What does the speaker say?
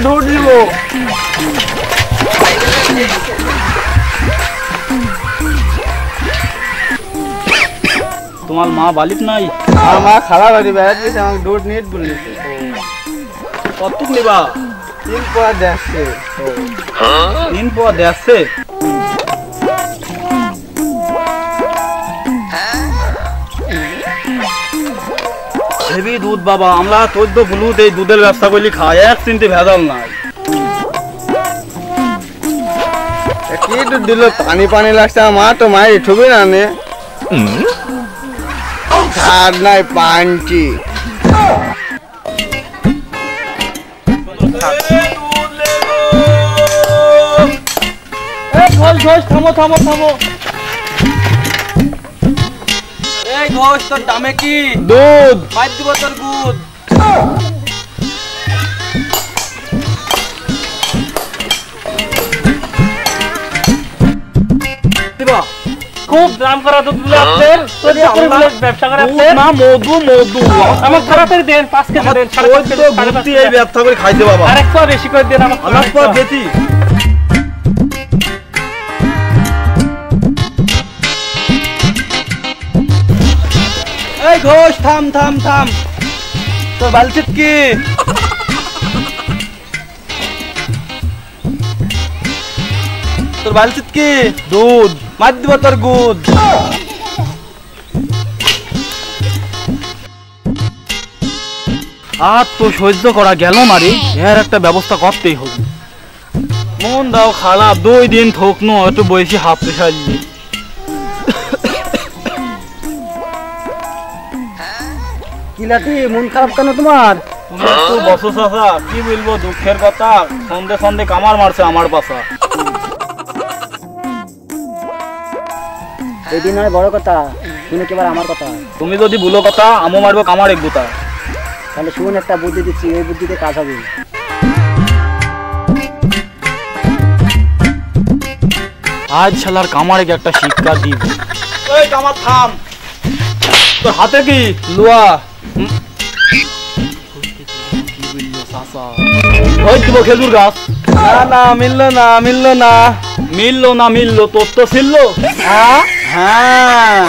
ঢুট দিব। তোমার মা বালিক নাই? আমার মা খারাপ বাড়ি বেড়াতে আমাকে ঢুট নিট বলেছে। কতটুক নিবা? 3 পোয়া দেখছে। 3 পোয়া দেখছে? হেভি দুধ বাবা, আমরা 14 ফুলুত এই দুধের ব্যবসা করলি খাই, এক চিন্তি ভেজাল নাই। কি দুধ দিল? পানি পানি লাগছে। আমার মা তো মায়ের ঠুবি না নে ঝাড় নাই পাঞ্চি। থামো থামো থামো। এই ঘোষ, তোর দামে কি? দুধ 5 দিব তোর দুধ। খুব দাম করা দুধ গুলো আপনার, ব্যবসা করে আপনার না মধু মধু আমার তাড়াতাড়ি দেন। 5 কেজি দেন। এই ব্যবসা করে খাইতে বাবা। আরেক পা বেশি করে দেন আমার। আরেক পা বেশি। এই ঘোষ, থাম থাম থাম। তোর বালচিত কি? তোর বালচিত কি? দুধ। মার দিব তোর দুধ। আর তো সহ্য করা গেল না রে, এর একটা ব্যবস্থা করতেই হবে। মন দাও খারাপ, 2 দিন থকনো, একটু বয়সী হাফ প্রেশার নিয়ে। কিলাটি মন খারাপ কেন তোমার? তুমি একটু বসো চাচা, কি বলবো দুঃখের কথা। সন্ধে সন্ধে কামার মারছে আমার পাশা। এদিন নয় বড় কথা, শুনে কেবার আমার কথা। তুমি যদি ভুলো কথা, আমও মারবো কামার এক গুতা। তাহলে শুন, একটা বুদ্ধি দিচ্ছি, এই বুদ্ধিতে কাজ হবে। আজ শালার কামারে একটা শিক্ষা দিব। এই কামার থাম। তোর হাতে কি? লুয়া। ওই দিব খেজুর গাছ। না না, মিললো না মিললো না। মিললো না মিললো, তোর তো ছিল। হ্যাঁ হ্যাঁ